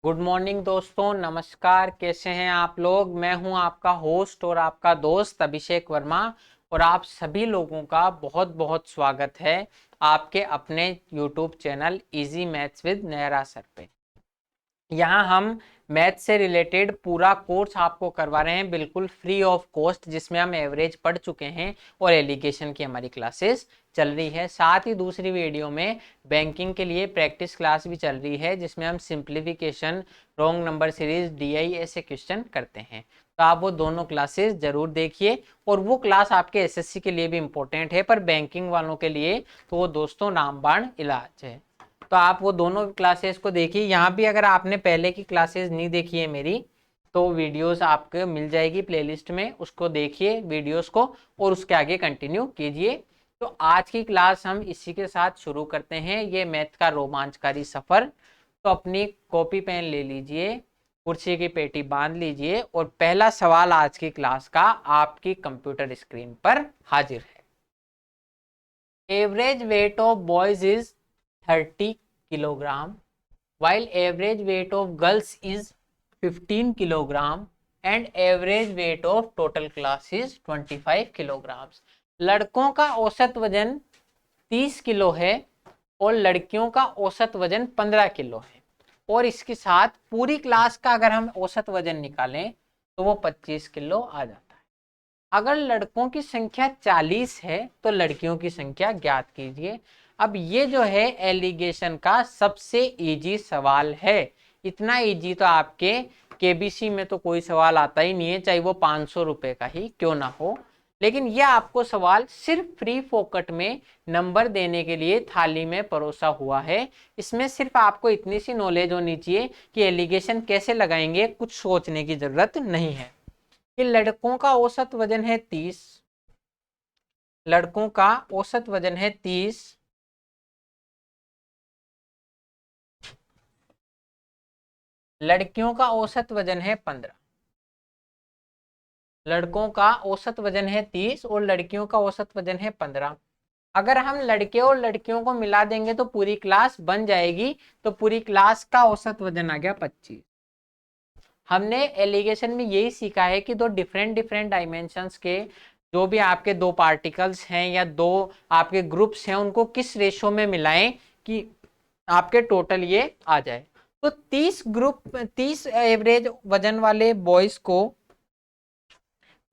Good morning दोस्तों, नमस्कार। कैसे हैं आप लोग। मैं हूं आपका होस्ट और आपका दोस्त अभिषेक वर्मा और आप सभी लोगों का बहुत बहुत स्वागत है आपके अपने YouTube channel easy maths with Nayra sir पे। यहाँ हम मैथ से रिलेटेड पूरा कोर्स आपको करवा रहे हैं बिल्कुल फ्री ऑफ कॉस्ट, जिसमें हम एवरेज पढ़ चुके हैं और एलिगेशन की हमारी क्लासेस चल रही है। साथ ही दूसरी वीडियो में बैंकिंग के लिए प्रैक्टिस क्लास भी चल रही है, जिसमें हम simplification, wrong number series, DI ऐसे क्वेश्चन करते हैं। तो आप वो दोनों क्लासेस जरूर देखिए और वो क्लास आपके एसएससी के लिए भी इम्पोर्टेंट है, पर बैंकिंग वालों के लिए तो वो दोस्तों रामबाण इलाज है। तो आप वो दोनों क्लासेस को देखिए। यहाँ भी अगर आपने पहले की क्लासेस नहीं देखी है मेरी, तो वीडियोस आपको मिल जाएगी प्लेलिस्ट में, उसको देखिए वीडियोस को और उसके आगे कंटिन्यू कीजिए। तो आज की क्लास हम इसी के साथ शुरू करते हैं, ये मैथ का रोमांचकारी सफर। तो अपनी कॉपी पेन ले लीजिए, कुर्सी की पेटी बांध लीजिए और पहला सवाल आज की क्लास का आपकी कंप्यूटर स्क्रीन पर हाजिर है। Average weight of boys is 30 kilogram, while average weight of girls is 15 kilogram and average weight of total class is 25 kilograms। लड़कों का औसत वजन 30 किलो है और लड़कियों का औसत वजन 15 किलो है, और इसके साथ पूरी क्लास का अगर हम औसत वजन निकालें तो वो 25 किलो आ जाता है। अगर लड़कों की संख्या 40 है तो लड़कियों की संख्या ज्ञात कीजिए। अब ये जो है एलिगेशन का सबसे इजी सवाल है। इतना इजी तो आपके केबीसी में तो कोई सवाल आता ही नहीं है, चाहे वो 500 रुपए का ही क्यों ना हो। लेकिन यह आपको सवाल सिर्फ फ्री फोकट में नंबर देने के लिए थाली में परोसा हुआ है। इसमें सिर्फ आपको इतनी सी नॉलेज होनी चाहिए कि एलिगेशन कैसे लगाएंगे, कुछ सोचने की जरूरत नहीं है। कि लड़कों का औसत वजन है 30, लड़कों का औसत वजन है 30, लड़कियों का औसत वजन है 15। लड़कों का औसत वजन है 30 और लड़कियों का औसत वजन है 15। अगर हम लड़के और लड़कियों को मिला देंगे तो पूरी क्लास बन जाएगी। तो पूरी क्लास का औसत वजन आ गया 25। हमने एलिगेशन में यही सीखा है कि दो डिफरेंट डिफरेंट डायमेंशंस के जो भी आपके दो पार्टिकल्स हैं या दो आपके ग्रुप्स हैं, उनको किस रेशो में मिलाएं कि आपके टोटल ये आ जाए। तो 30 एवरेज वजन वाले बॉयज को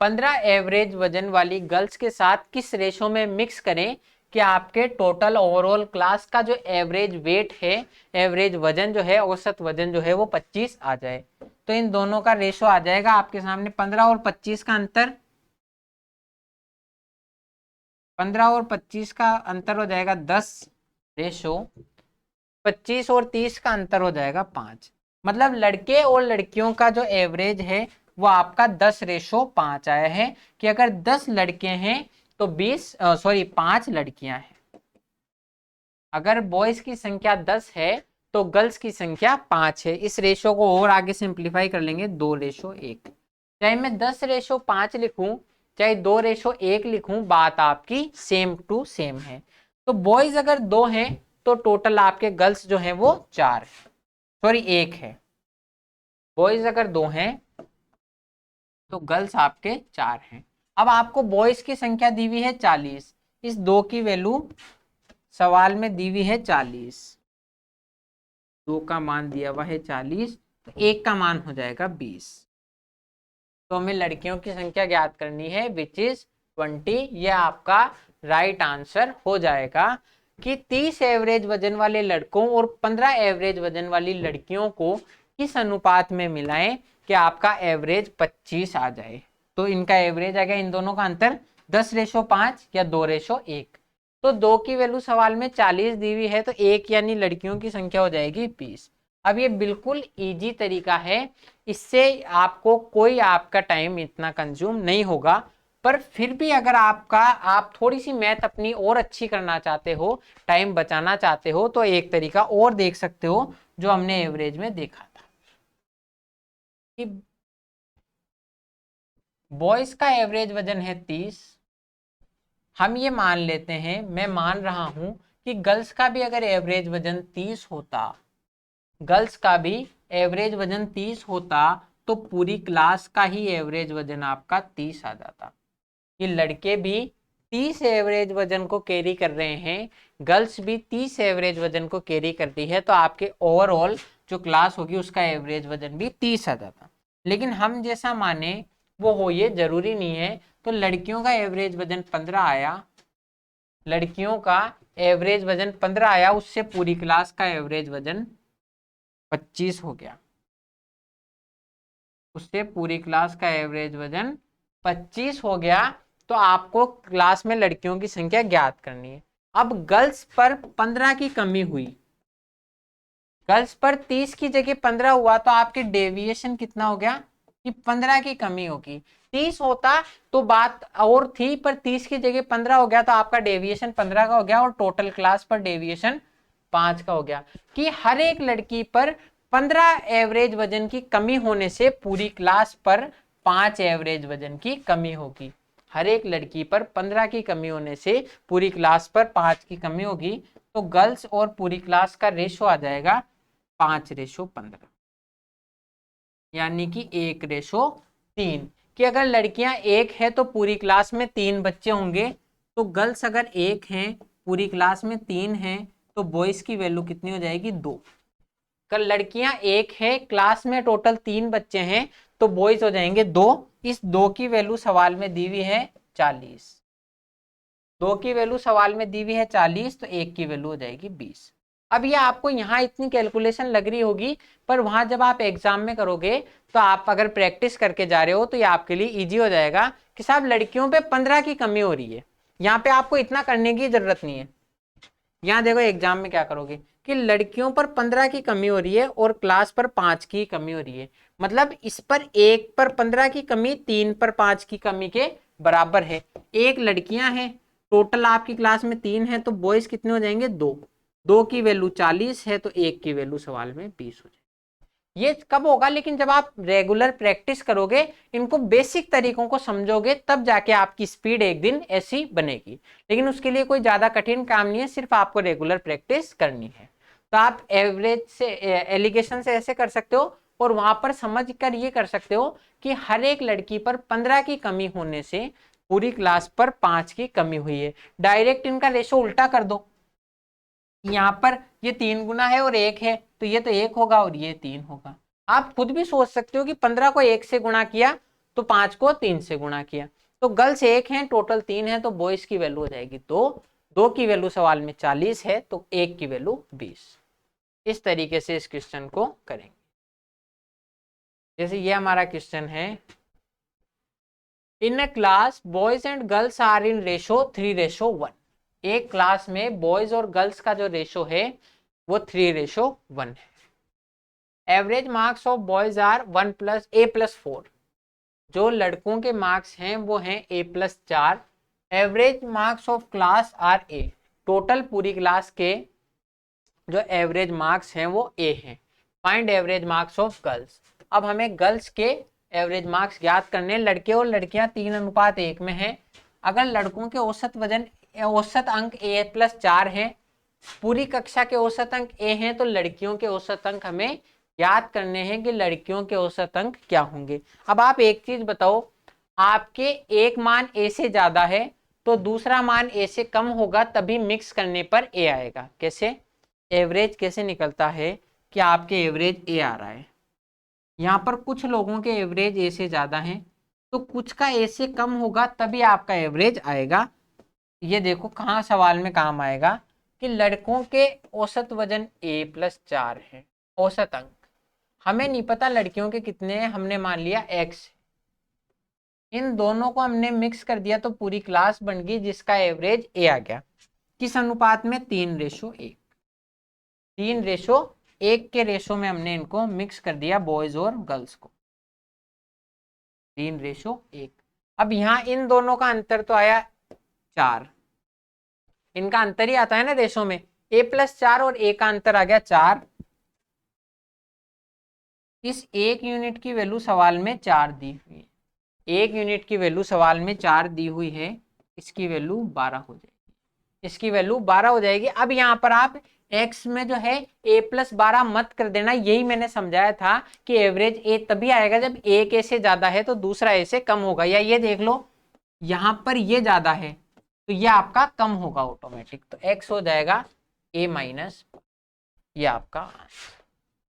15 एवरेज वजन वाली गर्ल्स के साथ किस रेशो में मिक्स करें कि आपके टोटल ओवरऑल क्लास का जो एवरेज वेट है, एवरेज वजन जो है, औसत वजन जो है वो 25 आ जाए। तो इन दोनों का रेशो आ जाएगा आपके सामने 15 और 25 का अंतर। 15 और 25 का अंतर हो जाएगा 10 रेशो 25 और 30 का अंतर हो जाएगा 5। मतलब लड़के और लड़कियों का जो एवरेज है वो आपका 10:5 आया है कि अगर 10 लड़के हैं तो 5 लड़कियां हैं। अगर बॉयज की संख्या 10 है तो गर्ल्स की संख्या 5 है। इस रेशो को और आगे सिंप्लीफाई कर लेंगे 2:1। चाहे मैं 10:5 लिखूं चाहे 2:1 लिखूं, बात आपकी सेम टू सेम है। तो बॉयज अगर 2 हैं तो टोटल आपके गर्ल्स जो है वो 4 है, सॉरी 1 है। बॉयज अगर 2 हैं तो गर्ल्स आपके 4 हैं। अब आपको बॉयज की संख्या दी हुई है 40, इस 2 की वैल्यू सवाल में दी हुई है 40, 2 का मान दिया हुआ है 40, तो 1 का मान हो जाएगा 20। तो हमें लड़कियों की संख्या ज्ञात करनी है विच इज 20। यह आपका राइट आंसर हो जाएगा कि 30 एवरेज वजन वाले लड़कों और 15 एवरेज वजन वाली लड़कियों को किस अनुपात में मिलाएं कि आपका एवरेज 25 आ जाए। तो इनका एवरेज आ गया, इन दोनों का अंतर 10:5 या 2:1। तो 2 की वैल्यू सवाल में 40 दी हुई है, तो 1 यानी लड़कियों की संख्या हो जाएगी 20। अब ये बिल्कुल इजी तरीका है, इससे आपको कोई आपका टाइम इतना कंज्यूम नहीं होगा। पर फिर भी अगर आप थोड़ी सी मैथ अपनी और अच्छी करना चाहते हो, टाइम बचाना चाहते हो, तो एक तरीका और देख सकते हो जो हमने एवरेज में देखा था कि बॉयज का एवरेज वजन है 30। हम ये मान लेते हैं, मैं मान रहा हूं कि गर्ल्स का भी अगर एवरेज वजन 30 होता, गर्ल्स का भी एवरेज वजन 30 होता तो पूरी क्लास का ही एवरेज वजन आपका 30 आ जाता। ये लड़के भी 30 एवरेज वजन को कैरी कर रहे हैं, गर्ल्स भी 30 एवरेज वजन को कैरी करती है, तो आपके ओवरऑल जो क्लास होगी उसका एवरेज वजन भी 30 आ जाता। लेकिन हम जैसा माने वो हो, ये जरूरी नहीं है। तो लड़कियों का एवरेज वजन 15 आया, लड़कियों का एवरेज वजन 15 आया, उससे पूरी क्लास का एवरेज वजन 25 हो गया, उससे पूरी क्लास का एवरेज वजन 25 हो गया। तो आपको क्लास में लड़कियों की संख्या ज्ञात करनी है। अब गर्ल्स पर 15 की कमी हुई, गर्ल्स पर 30 की जगह 15 हुआ, तो आपके डेविएशन कितना हो गया कि 15 की कमी होगी। 30 होता तो बात और थी, पर 30 की जगह 15 हो गया, तो आपका डेविएशन 15 का हो गया और टोटल क्लास पर डेविएशन 5 का हो गया। कि हर एक लड़की पर 15 एवरेज वजन की कमी होने से पूरी क्लास पर 5 एवरेज वजन की कमी होगी। हर एक लड़की पर 15 की कमी होने से पूरी क्लास पर 5 की कमी होगी। तो गर्ल्स और पूरी क्लास का रेशो आ जाएगा 5:15, यानी कि 1:3। कि अगर लड़कियां 1 है तो पूरी क्लास में 3 बच्चे होंगे। तो गर्ल्स अगर 1 हैं, पूरी क्लास में 3 हैं, तो बॉयज की वैल्यू कितनी हो जाएगी 2। अगर लड़कियां 1 है, क्लास में टोटल 3 बच्चे हैं, तो बॉयज हो जाएंगे 2। इस 2 की वैल्यू सवाल में दी हुई है 40, 2 की वैल्यू सवाल में दी हुई है 40, तो 1 की वैल्यू हो जाएगी 20। अब ये आपको यहाँ इतनी कैलकुलेशन लग रही होगी, पर वहां जब आप एग्जाम में करोगे तो आप अगर प्रैक्टिस करके जा रहे हो तो ये आपके लिए इजी हो जाएगा कि साहब लड़कियों पे 15 की कमी हो रही है। यहाँ पे आपको इतना करने की जरूरत नहीं है। यहाँ देखो एग्जाम में क्या करोगे कि लड़कियों पर 15 की कमी हो रही है और क्लास पर 5 की कमी हो रही है, मतलब इस पर 1 पर 15 की कमी 3 पर 5 की कमी के बराबर है। एक लड़कियां हैं, टोटल आपकी क्लास में 3 है, तो बॉयज कितने हो जाएंगे 2। 2 की वैल्यू 40 है, तो 1 की वैल्यू सवाल में 20 हो जाएगी। ये कब होगा, लेकिन जब आप रेगुलर प्रैक्टिस करोगे, इनको बेसिक तरीकों को समझोगे, तब जाके आपकी स्पीड एक दिन ऐसी बनेगी। लेकिन उसके लिए कोई ज्यादा कठिन काम नहीं है, सिर्फ आपको रेगुलर प्रैक्टिस करनी है। तो आप एवरेज से एलिगेशन से ऐसे कर सकते हो, और वहां पर समझ कर ये कर सकते हो कि हर एक लड़की पर 15 की कमी होने से पूरी क्लास पर 5 की कमी हुई है। डायरेक्ट इनका रेशो उल्टा कर दो, यहाँ पर ये 3 गुना है और 1 है, तो ये तो 1 होगा और ये 3 होगा। आप खुद भी सोच सकते हो कि 15 को 1 से गुणा किया तो 5 को 3 से गुणा किया, तो गर्ल्स 1 है, टोटल 3 है, तो बॉयज की वैल्यू हो जाएगी 2। 2 की वैल्यू सवाल में 40 है, तो 1 की वैल्यू 20। इस तरीके से इस क्वेश्चन को करेंगे। जैसे ये हमारा क्वेश्चन है, in a class boys and girls are in ratio 3:1। एक क्लास में बॉयज और गर्ल्स का जो रेशो है वो 3:1 है। Average marks of boys are 1 + A+4। जो लड़कों के मार्क्स हैं वो हैं A+4। Average marks of class are A। Total पूरी क्लास के जो एवरेज मार्क्स हैं वो A हैं। Find average marks of girls. अब हमें गर्ल्स के एवरेज मार्क्स ज्ञात करने। लड़के और लड़कियां 3:1 में हैं। अगर लड़कों के औसत अंक A+4 है, पूरी कक्षा के औसत अंक A हैं, तो लड़कियों के औसत अंक हमें याद करने हैं कि लड़कियों के औसत अंक क्या होंगे। अब आप एक चीज बताओ, आपके एक मान A से ज्यादा है तो दूसरा मान A से कम होगा, तभी मिक्स करने पर A आएगा। कैसे एवरेज कैसे निकलता है कि आपके एवरेज A आ रहा है। यहाँ पर कुछ लोगों के एवरेज A से ज्यादा हैं, तो कुछ का A से कम होगा, तभी आपका एवरेज आएगा। ये देखो कहाँ सवाल में काम आएगा कि लड़कों के औसत वजन A+4 है, औसत अंक। हमें नहीं पता लड़कियों के कितने हैं, हमने मान लिया X। इन दोनों को हमने मिक्स कर दिया तो पूरी क्लास बन गई, जिसका एवरेज A आ गया। किस अनुपात में? 3:1। 3:1 के रेशो में हमने इनको मिक्स कर दिया, बॉयज और गर्ल्स को। 3:1। अब यहाँ इन दोनों का अंतर तो आया 4, इनका अंतर ही आता है ना रेशो में। A+4 और A का अंतर आ गया 4। इस 1 यूनिट की वैल्यू सवाल में 4 दी हुई है। 1 यूनिट की वैल्यू सवाल में 4 दी हुई है, इसकी वैल्यू 12 हो जाएगी। इसकी वैल्यू 12 हो जाएगी। अब यहाँ पर आप एक्स में जो है a+12 मत कर देना, यही मैंने समझाया था कि एवरेज ए तभी आएगा जब एक ए से ज्यादा है तो दूसरा ए से कम होगा। या ये देख लो यहां पर ये ज्यादा है तो ये आपका कम होगा ऑटोमेटिक, तो एक्स हो जाएगा a-, ये आपका आंसर।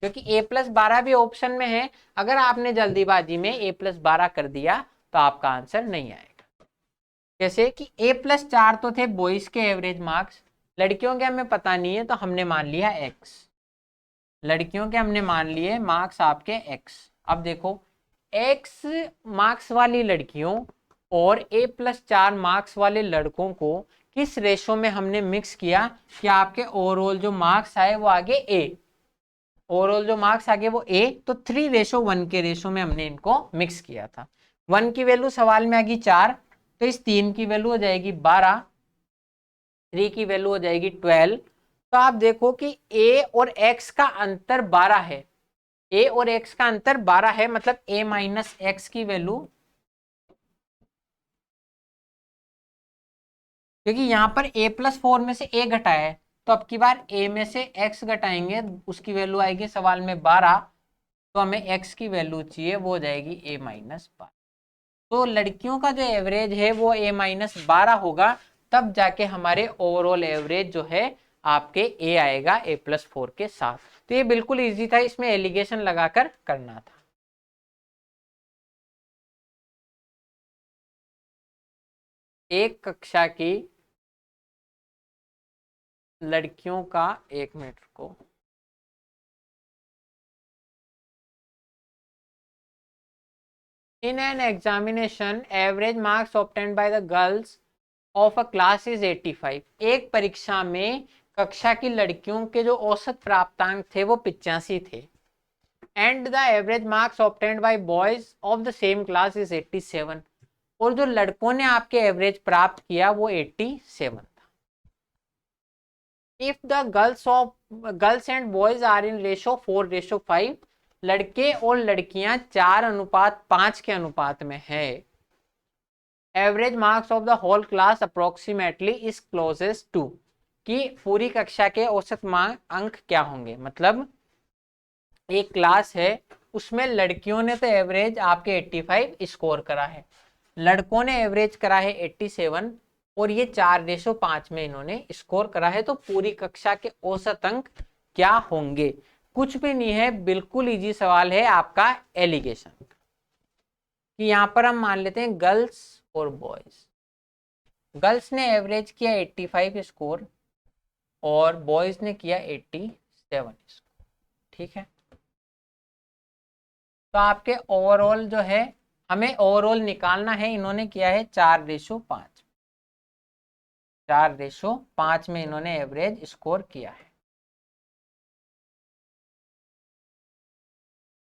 क्योंकि a+12 भी ऑप्शन में है, अगर आपने जल्दीबाजी में a+12 कर दिया तो आपका आंसर नहीं आएगा। जैसे कि a+4 तो थे बॉयज के एवरेज मार्क्स, लड़कियों के हमें पता नहीं है तो हमने मान लिया x, लड़कियों के हमने मान लिए मार्क्स आपके x। अब देखो x मार्क्स वाली लड़कियों और a+4 मार्क्स वाले लड़कों को किस रेशो में हमने मिक्स किया कि आपके ओवरऑल जो मार्क्स आए वो आगे a, ओवरऑल जो मार्क्स आगे वो a, तो 3:1 के रेशो में हमने इनको मिक्स किया था। 1 की वैल्यू सवाल में आ गई 4, तो इस 3 की वैल्यू हो जाएगी 12, 3 की वैल्यू हो जाएगी 12। तो आप देखो कि a और x का अंतर 12 है, a और x का अंतर 12 है, मतलब a - x की वैल्यू, क्योंकि यहां पर a+4 में से a घटाया है तो अब की बार a में से x घटाएंगे, उसकी वैल्यू आएगी सवाल में 12, तो हमें x की वैल्यू चाहिए वो हो जाएगी a-12। तो लड़कियों का जो एवरेज है वो a-12 होगा, तब जाके हमारे ओवरऑल एवरेज जो है आपके a आएगा a+4 के साथ। तो ये बिल्कुल इजी था, इसमें एलिगेशन लगाकर करना था। एक कक्षा की लड़कियों का, 1 मिनट को, in an examination average marks obtained by the girls of a class is 85। एक परीक्षा में कक्षा की लड़कियों के जो औसत प्राप्तांक थे वो 85 थे। And the average marks obtained by boys of the same class is 87। और जो लड़कों ने आपके एवरेज प्राप्त किया वो 87 था। If the girls and boys are in ratio 4:5, लड़के और लड़कियां 4:5 के अनुपात में है, average marks of the whole class approximately is closest to, कि पूरी कक्षा के औसत अंक क्या होंगे। मतलब एक क्लास है उसमें लड़कियों ने तो एवरेज आपके 85 स्कोर करा है, लड़कों ने एवरेज करा है 87, और ये 4:5 में इन्होंने स्कोर करा है, तो पूरी कक्षा के औसत अंक क्या होंगे। कुछ भी नहीं है, बिल्कुल इजी सवाल है आपका एलिगेशन, कि यहां पर हम मान लेते हैं गर्ल्स और बॉयज। गर्ल्स ने एवरेज किया 85 स्कोर और बॉयज ने किया 87 स्कोर, ठीक है। तो आपके ओवरऑल जो है, हमें ओवरऑल निकालना है, इन्होंने किया है 4:5, 4:5 में इन्होंने एवरेज स्कोर किया है,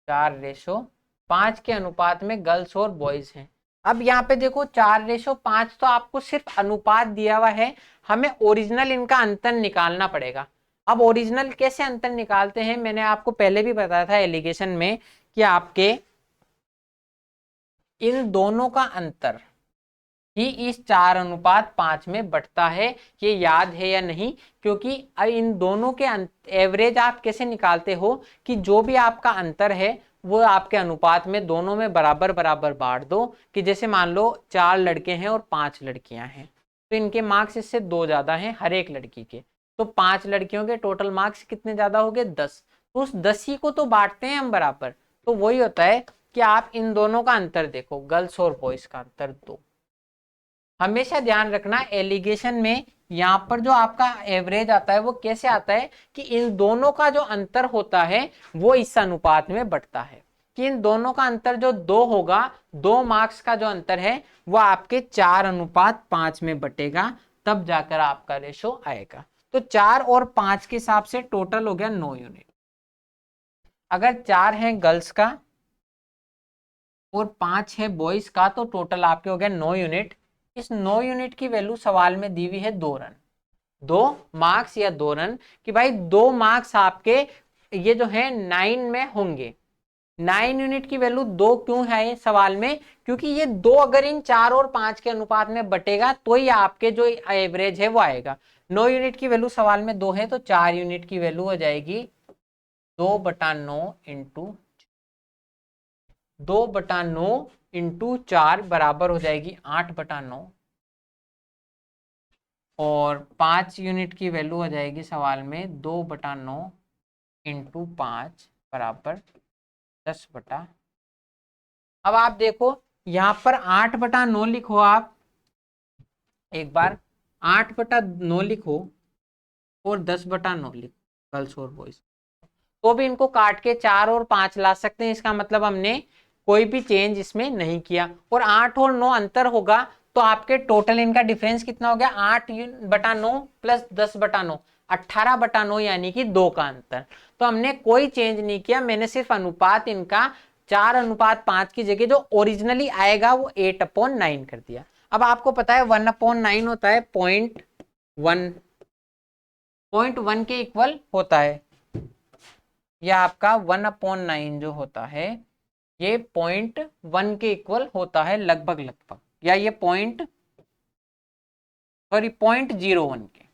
4:5 के अनुपात में गर्ल्स और बॉयज हैं। अब यहाँ पे देखो 4:5 तो आपको सिर्फ अनुपात दिया हुआ है, हमें ओरिजिनल इनका अंतर निकालना पड़ेगा। अब ओरिजिनल कैसे अंतर निकालते हैं, मैंने आपको पहले भी बताया था एलिगेशन में कि आपके इन दोनों का अंतर ही इस 4:5 में बढ़ता है, ये याद है या नहीं। क्योंकि इन दोनों के एवरेज आप कैसे निकालते हो कि जो भी आपका अंतर है वो आपके अनुपात में दोनों में बराबर बराबर बांट दो, कि जैसे मान लो 4 लड़के हैं और 5 लड़कियां हैं, तो इनके मार्क्स इससे 2 ज्यादा हैं हर एक लड़की के, तो 5 लड़कियों के टोटल मार्क्स कितने ज्यादा हो गए 10, तो उस 10 ही को तो बांटते हैं हम बराबर। तो वही होता है कि आप इन दोनों का अंतर देखो, गर्ल्स और बॉयज का अंतर 2। हमेशा ध्यान रखना एलिगेशन में यहाँ पर जो आपका एवरेज आता है वो कैसे आता है कि इन दोनों का जो अंतर होता है वो इस अनुपात में बढ़ता है, कि इन दोनों का अंतर जो 2 होगा, 2 मार्क्स का जो अंतर है वो आपके 4:5 में बटेगा, तब जाकर आपका रेशो आएगा। तो 4 और 5 के हिसाब से टोटल हो गया 9 यूनिट। अगर 4 है गर्ल्स का और 5 है बॉयज का तो टोटल आपके हो गया 9 यूनिट। इस 9 यूनिट की वैल्यू सवाल में दी हुई है 2 रन, 2 मार्क्स या 2 रन, कि भाई 2 मार्क्स आपके ये जो है 9 में होंगे। 9 यूनिट की वैल्यू 2 क्यों है सवाल में, क्योंकि ये 2 अगर इन 4 और 5 के अनुपात में बटेगा तो ही आपके जो एवरेज है वो आएगा। 9 यूनिट की वैल्यू सवाल में 2 है तो 4 यूनिट की वैल्यू हो जाएगी 2/9 इंटू 2/9 इंटू 4 बराबर हो जाएगी 8/9 और 5 यूनिट की वैल्यू हो जाएगी सवाल में 2/9 इंटू 5 बराबर 10/। अब आप देखो यहाँ पर 8/9 लिखो, आप एक बार 8/9 लिखो और 10/9 लिखो, गर्ल्स और बॉयज। तो भी इनको काट के 4 और 5 ला सकते हैं, इसका मतलब हमने कोई भी चेंज इसमें नहीं किया। और 8 और 9 अंतर होगा तो आपके टोटल इनका डिफरेंस कितना हो गया, 8/9 प्लस 10/9, 18/9 यानी कि 2 का अंतर। तो हमने कोई चेंज नहीं किया, मैंने सिर्फ अनुपात इनका 4:5 की जगह जो ओरिजिनली आएगा वो 8/9 कर दिया। अब आपको पता है 1/9 होता है 0.1, 0.1 के इक्वल होता है। या आपका 1/9 जो होता है ये 0.1 के इक्वल होता है लगभग लगभग, या ये 0.01 के,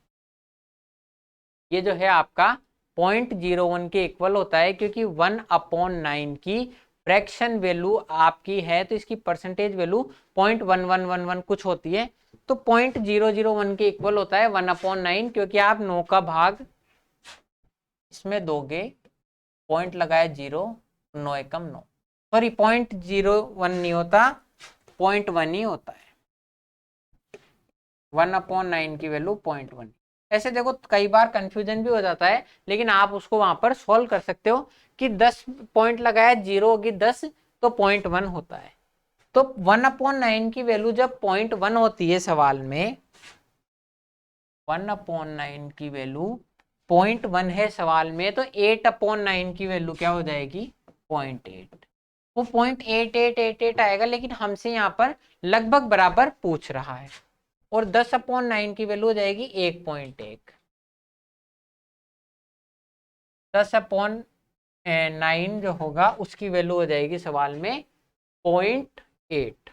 ये जो है आपका 0.01 के इक्वल होता है, क्योंकि 1/9 की फ्रैक्शन वैल्यू आपकी है तो इसकी परसेंटेज वैल्यू 0.1111 कुछ होती है, तो 0.001 के इक्वल होता है 1/9। क्योंकि आप 9 का भाग इसमें दोगे, पॉइंट लगाए 0, 9 एकम 9, सॉरी 0.01 नहीं होता, 0.1 ही होता है। 1/9 की वैल्यू 0.1। ऐसे देखो कई बार कंफ्यूजन भी हो जाता है, लेकिन आप उसको वहां पर सॉल्व कर सकते हो कि 10 पॉइंट लगाया 0 होगी 10 तो 0.1 होता है। तो 1/9 की वैल्यू जब 0.1 होती है सवाल में, 1/9 की वैल्यू 0.1 है सवाल में, तो 8/9 की वैल्यू क्या हो जाएगी 0.8। वो 0.8888 आएगा, लेकिन हमसे यहाँ पर लगभग बराबर पूछ रहा है। और 10/9 की वैल्यू हो जाएगी 1.1। 10/9 जो होगा उसकी वैल्यू हो जाएगी सवाल में 0.8,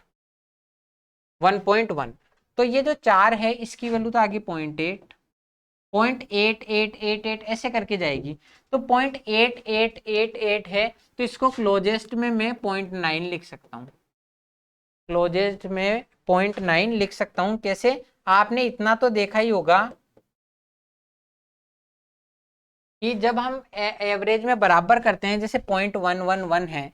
1.1। तो ये जो 4 है इसकी वैल्यू तो आगे 0.8, 0.8888 ऐसे करके जाएगी। तो 0.8888 है, तो इसको क्लोजेस्ट में मैं 0.9 लिख सकता हूँ। क्लोजेस्ट में 0.9 लिख सकता हूँ। कैसे, आपने इतना तो देखा ही होगा कि जब हम एवरेज में बराबर करते हैं, जैसे 0.111 है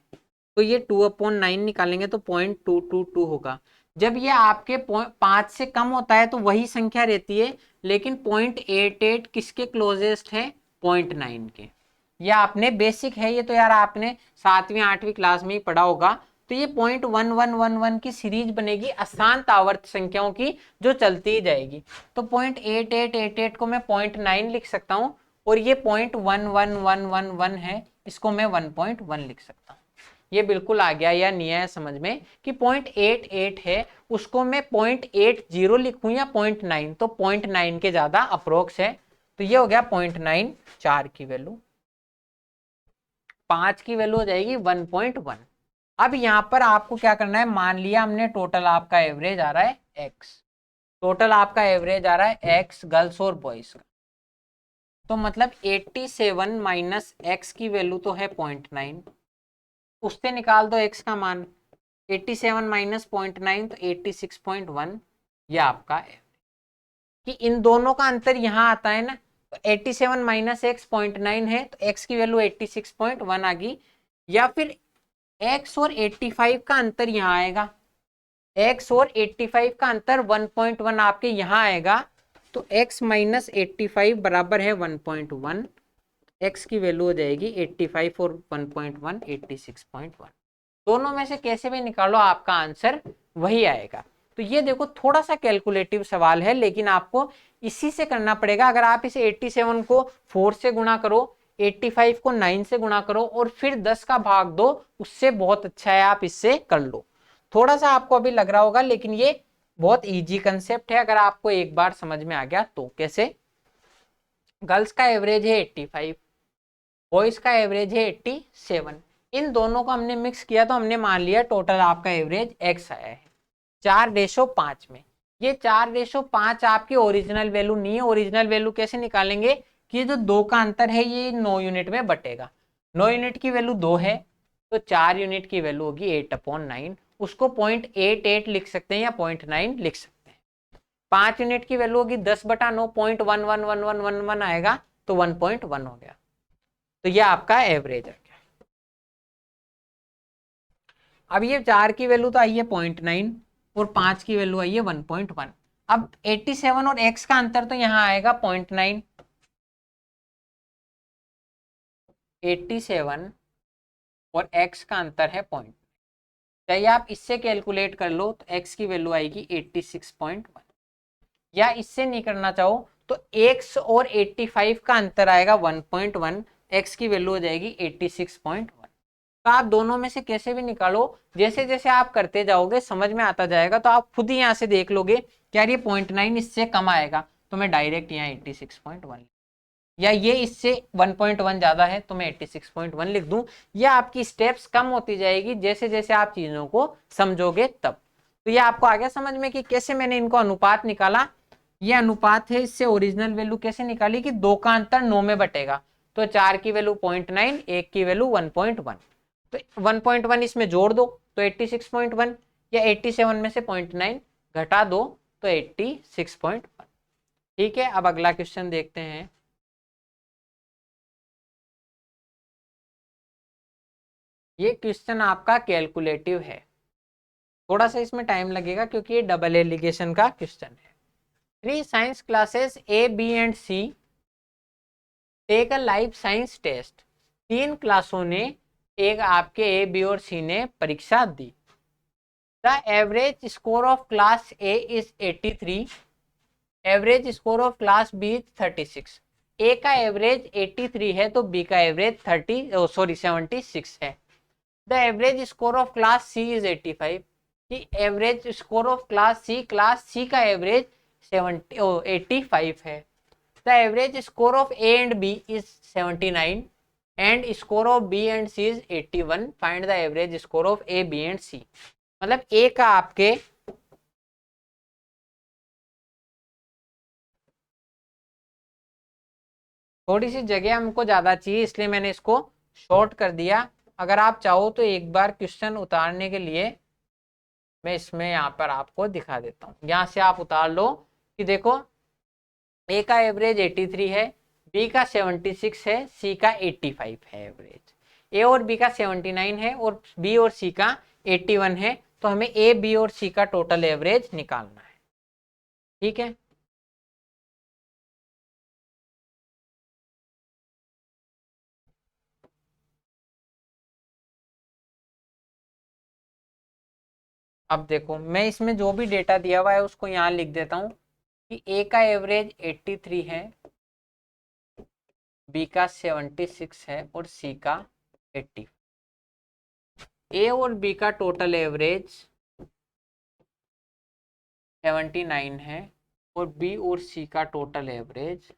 तो ये 2/9 निकालेंगे तो 0.222 होगा। जब ये आपके 5 से कम होता है तो वही संख्या रहती है, लेकिन 0.88 किसके क्लोजेस्ट है, 0.9 के। ये आपने बेसिक है, ये तो यार आपने 7वीं 8वीं क्लास में ही पढ़ा होगा। तो ये 0.1111 की सीरीज बनेगी अशांत आवर्त संख्याओं की, जो चलती ही जाएगी। तो 0.8888 को मैं 0.9 लिख सकता हूँ, और ये 0.11111 है, इसको मैं 1.1 लिख सकता हूँ। ये बिल्कुल आ गया या नहीं आया समझ में कि 0.88 है, उसको मैं 0.80 लिखूं या 0.9, तो 0.9 के ज्यादा अप्रोक्स है। तो ये हो गया 0.9। 4 की वैल्यू, 5 की वैल्यू हो जाएगी 1.1। अब यहाँ पर आपको क्या करना है, मान लिया हमने टोटल आपका एवरेज आ रहा है x, टोटल आपका एवरेज आ रहा है x गर्ल्स और बॉयज का। तो मतलब 87 माइनस x की वैल्यू तो है 0.9, उससे निकाल दो x का मान। 87 माइनस 0.9 तो 86.1। ये आपका है कि इन दोनों का अंतर यहाँ आता है ना, तो 87 माइनस x 0.9 है तो x की वैल्यू 86.1 आ गई। या फिर x और 85 का अंतर यहाँ आएगा, x और 85 का अंतर 1.1 आपके यहाँ आएगा, तो x माइनस 85 बराबर है 1.1। x की वैल्यू हो जाएगी 85 और 1.1 86.1। दोनों में से कैसे भी निकालो आपका आंसर वही आएगा। तो ये देखो थोड़ा सा कैलकुलेटिव सवाल है, लेकिन आपको इसी से करना पड़ेगा। अगर आप इसे 87 को 4 से गुणा करो, 85 को 9 से गुणा करो और फिर 10 का भाग दो, उससे बहुत अच्छा है, आप इससे कर लो। थोड़ा सा आपको अभी लग रहा होगा, लेकिन ये बहुत इजी कंसेप्ट है अगर आपको एक बार समझ में आ गया तो। कैसे, गर्ल्स का एवरेज है 85, बॉयज का एवरेज है 87, इन दोनों को हमने मिक्स किया तो हमने मान लिया टोटल आपका एवरेज x आया है 4/5 में। ये 4:5 आपकी ओरिजिनल वैल्यू नहीं है। ओरिजिनल वैल्यू कैसे निकालेंगे कि ये जो 2 का अंतर है ये 9 यूनिट में बटेगा। 9 यूनिट की वैल्यू 2 है तो 4 यूनिट की वैल्यू होगी 8/9। उसको 0.88 लिख सकते हैं या 0.9 लिख सकते हैं। 5 यूनिट की वैल्यू होगी 10/9, 0.111111 आएगा तो 1.1 हो गया। तो ये आपका एवरेज है। अब ये 4 की वैल्यू तो आई है 0.9 और 5 की वैल्यू आई है 1.1। अब 87 और x का अंतर तो यहाँ आएगा 0.9। 87 और x का अंतर है 0. चाहिए आप इससे कैलकुलेट कर लो तो x की वैल्यू आएगी 86.1। या इससे नहीं करना चाहो तो x और 85 का अंतर आएगा 1.1, x की वैल्यू हो जाएगी 86.1। तो आप दोनों में से कैसे भी निकालो, जैसे जैसे आप करते जाओगे समझ में आता जाएगा। तो आप खुद ही यहाँ से देख लोगे कि यार ये 0.9 इससे कम आएगा तो मैं डायरेक्ट यहाँ 86.1, या ये इससे 1.1 ज्यादा है तो मैं 86.1 लिख दूं। या आपकी स्टेप्स कम होती जाएगी जैसे जैसे आप चीजों को समझोगे तब। तो ये आपको आ गया समझ में कि कैसे मैंने इनको अनुपात निकाला। ये अनुपात है, इससे ओरिजिनल वैल्यू कैसे निकाली कि 2 का अंतर 9 में बटेगा। तो 4 की वैल्यू 0.9, 1 की वैल्यू 1.1, तो 1.1 इसमें जोड़ दो तो 86.1, या 87 में से 0.9 घटा दो तो 86.1। ठीक है, अब अगला क्वेश्चन देखते हैं। ये क्वेश्चन आपका कैलकुलेटिव है, थोड़ा सा इसमें टाइम लगेगा क्योंकि ये डबल एलिगेशन का क्वेश्चन है। 3 science classes A, B and C take a life science test. 3 क्लासों ने एक आपके A, B और C ने परीक्षा दी। The average score of class A is 83, average score of class B is 36। A का एवरेज 83 है तो B का एवरेज 76 है। The average score of class C is 85, कि average score of class C का एवरेज 85 है। The average score of A and B is 79 and score of B and C is 81। Find the average score of A, B and C। मतलब A का आपके थोड़ी सी जगह हमको ज्यादा चाहिए इसलिए मैंने इसको शॉर्ट कर दिया। अगर आप चाहो तो एक बार क्वेश्चन उतारने के लिए मैं इसमें यहाँ पर आपको दिखा देता हूँ। यहाँ से आप उतार लो कि देखो A का एवरेज 83 है, B का 76 है, C का 85 है एवरेज। A और B का 79 है और B और C का 81 है। तो हमें A, B और C का टोटल एवरेज निकालना है। ठीक है, अब देखो मैं इसमें जो भी डेटा दिया हुआ है उसको यहाँ लिख देता हूँ कि A का एवरेज 83 है, B का 76 है और C का 80। A और B का टोटल एवरेज 79 है और B और C का टोटल एवरेज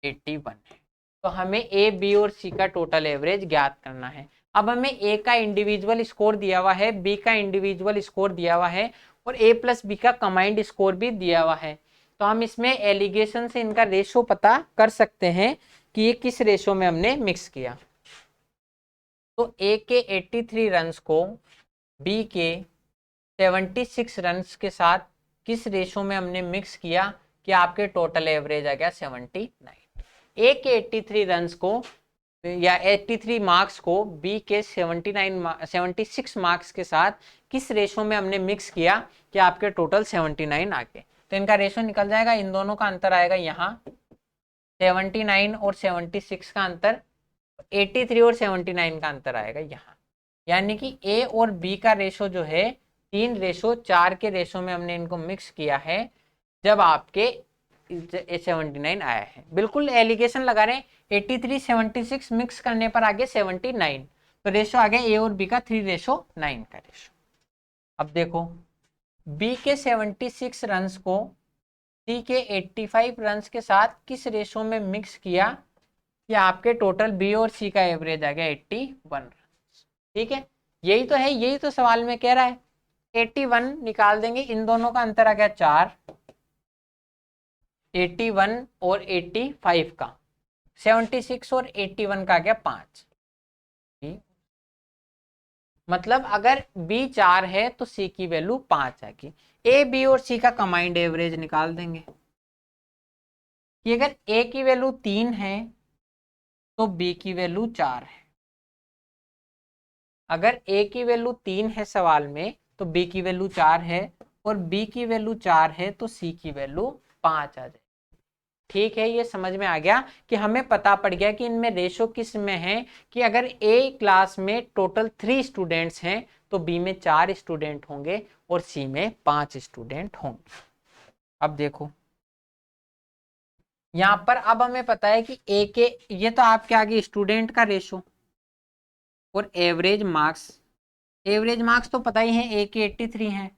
81 है। तो हमें A, B और C का टोटल एवरेज ज्ञात करना है। अब हमें A का इंडिविजुअल स्कोर दिया हुआ है, B का इंडिविजुअल स्कोर दिया हुआ है और A प्लस B का कंबाइंड स्कोर भी दिया हुआ है। तो हम इसमें एलिगेशन से इनका रेशो पता कर सकते हैं कि ये किस रेशो में हमने मिक्स किया। तो A के 83 रन्स को B के 76 रन्स के साथ किस रेशो में हमने मिक्स किया कि आपके टोटल एवरेज आ गया 79। A के 83 रन्स को या 83 मार्क्स को B के 76 मार्क्स के साथ किस रेशो में हमने मिक्स किया कि आपके टोटल 79 आ गए। तो इनका रेशो निकल जाएगा, इन दोनों का अंतर आएगा यहाँ 79 और 76 का अंतर, 83 और 79 का अंतर आएगा यहाँ। यानी कि A और B का रेशो जो है 3:4 के रेशो में हमने इनको मिक्स किया है जब आपके 79 आया है। बिल्कुल एलिगेशन लगा रहे हैं, 83 76 मिक्स करने पर आगे 79, तो रेशो आ गया A और B का 3:9 का रेशो। अब देखो B के 76 रन्स को C के 85 रन्स के साथ किस रेशो में मिक्स किया कि आपके टोटल B और C का एवरेज आ गया 81 रन। ठीक है, यही तो है, यही तो सवाल में कह रहा है। 81 निकाल देंगे, इन दोनों का अंतर आ गया 4, 81 और 85 का, 76 और 81 का आ गया 5। मतलब अगर B 4 है तो C की वैल्यू 5 आएगी। A, B और C का कंबाइंड एवरेज निकाल देंगे कि अगर A की वैल्यू 3 है तो B की वैल्यू 4 है। अगर A की वैल्यू 3 है सवाल में तो B की वैल्यू 4 है, और B की वैल्यू 4 है तो C की वैल्यू 5 आ जाए। ठीक है, ये समझ में आ गया कि हमें पता पड़ गया कि इनमें रेशो किस में है कि अगर A क्लास में टोटल 3 स्टूडेंट्स हैं तो B में 4 स्टूडेंट होंगे और C में 5 स्टूडेंट होंगे। अब देखो यहां पर, अब हमें पता है कि A के, ये तो आपके आगे स्टूडेंट का रेशो और एवरेज मार्क्स, एवरेज मार्क्स तो पता ही है, A के 83 हैं,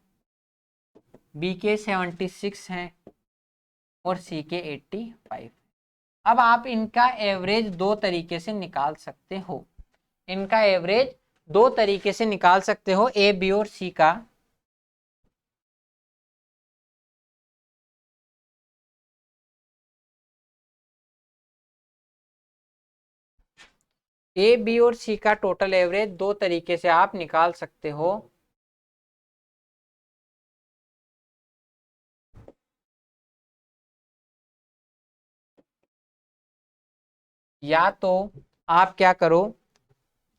B के 76 हैं और C के 85। अब आप इनका एवरेज दो तरीके से निकाल सकते हो, इनका एवरेज दो तरीके से निकाल सकते हो, A, B और C का। A, B और C का टोटल एवरेज दो तरीके से आप निकाल सकते हो। या तो आप क्या करो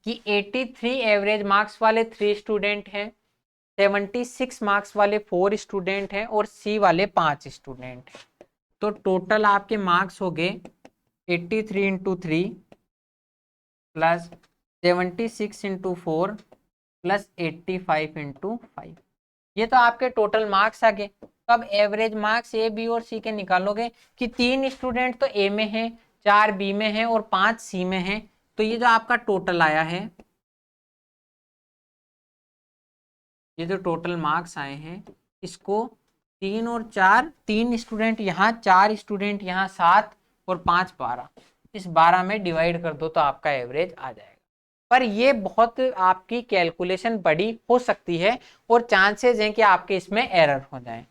कि 83 एवरेज मार्क्स वाले 3 स्टूडेंट हैं, 76 मार्क्स वाले 4 स्टूडेंट हैं और C वाले 5 स्टूडेंट हैं। तो टोटल आपके मार्क्स हो गए 83 into 3 plus 76 into 4 plus 85 into 5। ये तो आपके टोटल मार्क्स आ गए। तो अब एवरेज मार्क्स A, B और C के निकालोगे कि 3 स्टूडेंट तो A में हैं, 4 B में हैं और 5 C में हैं। तो ये जो आपका टोटल आया है, ये जो टोटल मार्क्स आए हैं, इसको 3 और 4, 3 स्टूडेंट यहाँ, 4 स्टूडेंट यहाँ, 7 और 5 12, इस 12 में डिवाइड कर दो तो आपका एवरेज आ जाएगा। पर ये बहुत आपकी कैलकुलेशन बड़ी हो सकती है और चांसेस हैं कि आपके इसमें एरर हो जाए।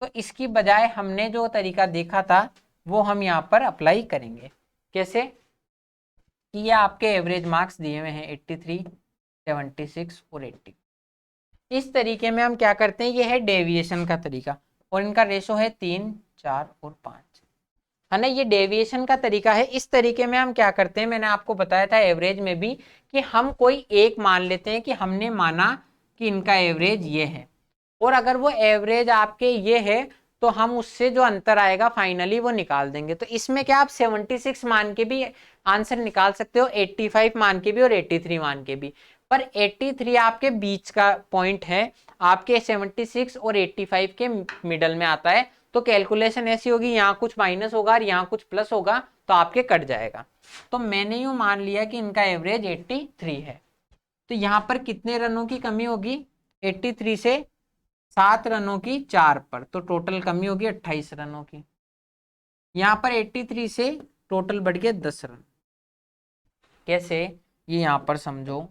तो इसकी बजाय हमने जो तरीका देखा था वो हम यहाँ पर अप्लाई करेंगे। कैसे कि ये आपके एवरेज मार्क्स दिए हुए हैं 83, 76 और 80। इस तरीके में हम क्या करते हैं, ये है डेविएशन का तरीका और इनका रेशो है 3, 4 और 5, है ना। ये डेविएशन का तरीका है। इस तरीके में हम क्या करते हैं, मैंने आपको बताया था एवरेज में भी कि हम कोई एक मान लेते हैं कि हमने माना कि इनका एवरेज ये है, और अगर वो एवरेज आपके ये है तो हम उससे जो अंतर आएगा फाइनली वो निकाल देंगे। तो इसमें क्या आप 76 मान के भी आंसर निकाल सकते हो, 85 मान के भी और 83 मान के भी। पर 83 आपके बीच का पॉइंट है, आपके 76 और 85 के मिडल में आता है। तो कैलकुलेशन ऐसी होगी, यहाँ कुछ माइनस होगा और यहाँ कुछ प्लस होगा तो आपके कट जाएगा। तो मैंने यूं मान लिया कि इनका एवरेज 83 है। तो यहाँ पर कितने रनों की कमी होगी, 83 से 7 रनों की 4 पर, तो टोटल कमी होगी 28 रनों की। यहाँ पर 83 से टोटल बढ़ गया 10 रन। कैसे, ये यहाँ पर समझो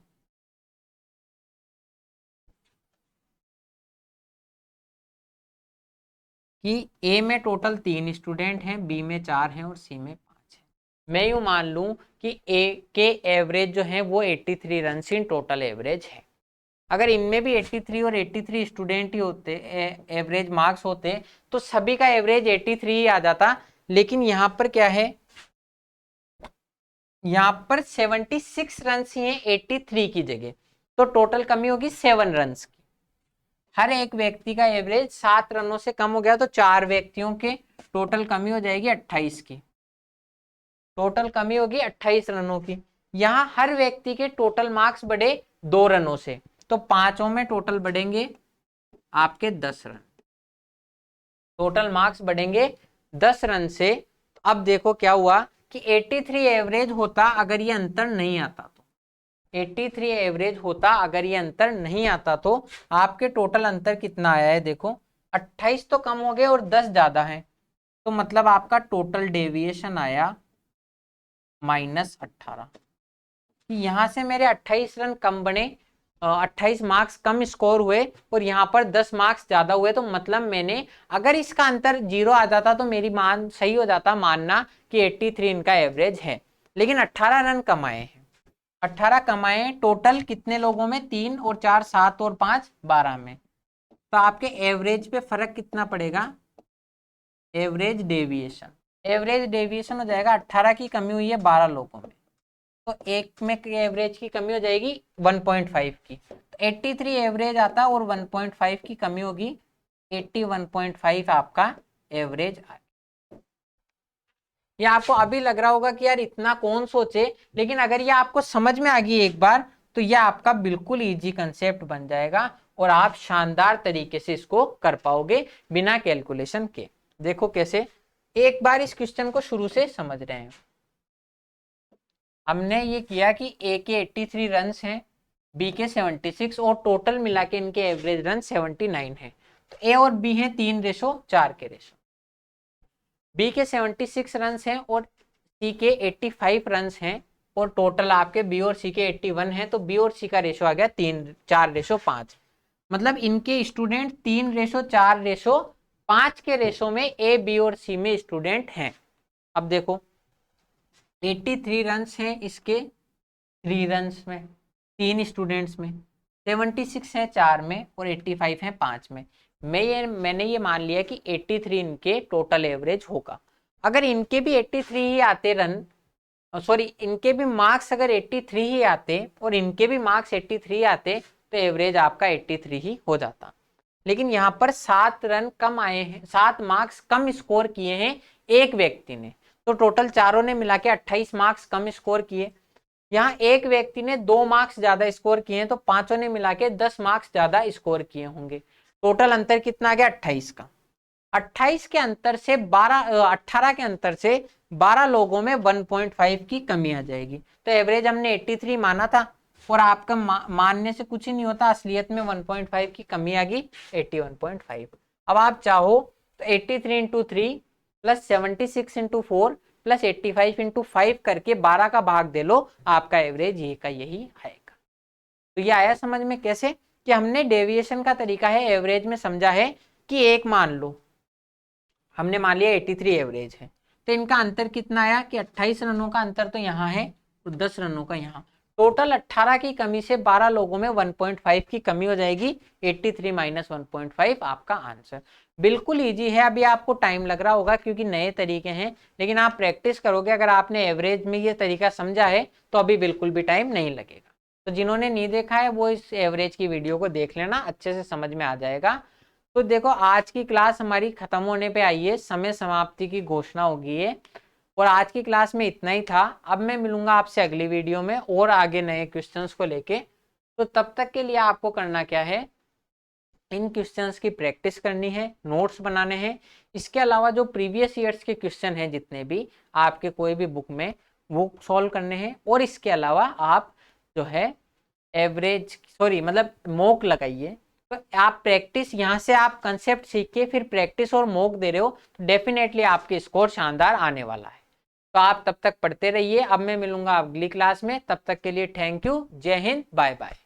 कि ए में टोटल 3 स्टूडेंट हैं, बी में 4 हैं और सी में 5 हैं। मैं यूं मान लूं कि ए के एवरेज जो है वो 83 रन इन टोटल एवरेज है। अगर इनमें भी 83 और 83 स्टूडेंट ही होते, एवरेज मार्क्स होते, तो सभी का एवरेज 83 ही आ जाता। लेकिन यहाँ पर क्या है, यहाँ पर 76 रन ही हैं 83 की जगह, तो टोटल कमी होगी 7 रन की। हर एक व्यक्ति का एवरेज 7 रनों से कम हो गया तो 4 व्यक्तियों के टोटल कमी हो जाएगी 28 की, टोटल कमी होगी 28 रनों की। यहाँ हर व्यक्ति के टोटल मार्क्स बढ़े 2 रनों से, तो पांचों में टोटल बढ़ेंगे आपके 10 रन, टोटल मार्क्स बढ़ेंगे 10 रन से। अब देखो क्या हुआ कि 83 एवरेज होता अगर ये अंतर नहीं आता तो, 83 एवरेज होता अगर ये अंतर नहीं आता तो आपके टोटल अंतर कितना आया है, देखो 28 तो कम हो गए और 10 ज्यादा है, तो मतलब आपका टोटल डेविएशन आया -18। यहां से मेरे 28 रन कम बने 28 मार्क्स कम स्कोर हुए और यहाँ पर 10 मार्क्स ज्यादा हुए, तो मतलब मैंने अगर इसका अंतर 0 आ जाता तो मेरी मान सही हो जाता मानना कि 83 इनका एवरेज है। लेकिन 18 रन कमाए हैं, 18 कमाए टोटल कितने लोगों में, 3 और 4 7 और 5 12 में। तो आपके एवरेज पे फर्क कितना पड़ेगा, एवरेज डेविएशन, एवरेज डेविएशन हो जाएगा 18 की कमी हुई है 12 लोगों में, तो एक में एवरेज की कमी हो जाएगी 1.5 की, तो 83 एवरेज आता और 1.5 की कमी होगी 81.5 आपका एवरेज आ। ये आपको अभी लग रहा होगा कि यार इतना कौन सोचे, लेकिन अगर ये आपको समझ में आ गई एक बार तो ये आपका बिल्कुल इजी कंसेप्ट बन जाएगा और आप शानदार तरीके से इसको कर पाओगे बिना कैलकुलेशन के। देखो कैसे, एक बार इस क्वेश्चन को शुरू से समझ रहे हैं। हमने ये किया कि ए के 83 रन हैं, बी के 76 और टोटल मिला के इनके एवरेज रन 79 है। तो ए और बी हैं 3:4 के रेशो, बी के 76 रन हैं और सी के 85 रन हैं और टोटल आपके बी और सी के 81 है, तो बी और सी का रेशो आ गया 4:5। मतलब इनके स्टूडेंट 3:4:5 के रेशो में ए बी और सी में स्टूडेंट हैं। अब देखो 83 रन हैं इसके 3 रन में, 3 स्टूडेंट्स में, 76 है 4 में और 85 है 5 में। मैंने ये मान लिया कि 83 इनके टोटल एवरेज होगा। अगर इनके भी 83 ही आते रन, सॉरी इनके भी मार्क्स अगर 83 ही आते और इनके भी मार्क्स 83 आते तो एवरेज आपका 83 ही हो जाता। लेकिन यहाँ पर 7 रन कम आए हैं, 7 मार्क्स कम स्कोर किए हैं एक व्यक्ति ने, तो टोटल चारों ने मिला के 28 मार्क्स कम स्कोर किए। यहाँ एक व्यक्ति ने 2 मार्क्स ज्यादा स्कोर किए हैं, तो पांचों ने मिला के 10 मार्क्स ज्यादा स्कोर किए होंगे। टोटल अंतर कितना आ गया 28 का। 28 के अंतर से 18 के अंतर से 12 लोगों में 1.5 की कमी आ जाएगी। तो एवरेज हमने 83 माना था और आपका मानने से कुछ ही नहीं होता, असलियत में 1.5 की कमी आ गई 81.5। अब आप चाहो तो 83 into 3 plus 76 into 4 plus 85 into 5 करके 12 का भाग दे लो, आपका एवरेज ये का यही आएगा। तो ये आया समझ में कैसे कि हमने डेविएशन का तरीका है एवरेज में समझा है कि एक मान लो हमने मान लिया 83 एवरेज है, तो इनका अंतर कितना आया कि 28 रनों का अंतर तो यहाँ है और 10 रनों का यहाँ, टोटल 18 की कमी से 12 लोगों में 1.5 की कमी हो जाएगी, 83 माइनस 1.5 आपका आंसर। बिल्कुल इजी है, अभी आपको टाइम लग रहा होगा क्योंकि नए तरीके हैं, लेकिन आप प्रैक्टिस करोगे, अगर आपने एवरेज में ये तरीका समझा है तो अभी बिल्कुल भी टाइम नहीं लगेगा। तो जिन्होंने नहीं देखा है वो इस एवरेज की वीडियो को देख लेना, अच्छे से समझ में आ जाएगा। तो देखो आज की क्लास हमारी खत्म होने पे आई है, समय समाप्ति की घोषणा हो गई है और आज की क्लास में इतना ही था। अब मैं मिलूंगा आपसे अगली वीडियो में और आगे नए क्वेश्चंस को लेके। तो तब तक के लिए आपको करना क्या है, इन क्वेश्चंस की प्रैक्टिस करनी है, नोट्स बनाने हैं। इसके अलावा जो प्रीवियस ईयर्स के क्वेश्चन हैं जितने भी आपके कोई भी बुक में, वो सॉल्व करने हैं। और इसके अलावा आप जो है एवरेज मतलब मॉक लगाइए। तो आप प्रैक्टिस यहाँ से आप कंसेप्ट सीख के फिर प्रैक्टिस और मॉक दे रहे हो तो डेफिनेटली आपके स्कोर शानदार आने वाला है। तो आप तब तक पढ़ते रहिए। अब मैं मिलूंगा अगली क्लास में, तब तक के लिए थैंक यू, जय हिंद, बाय बाय।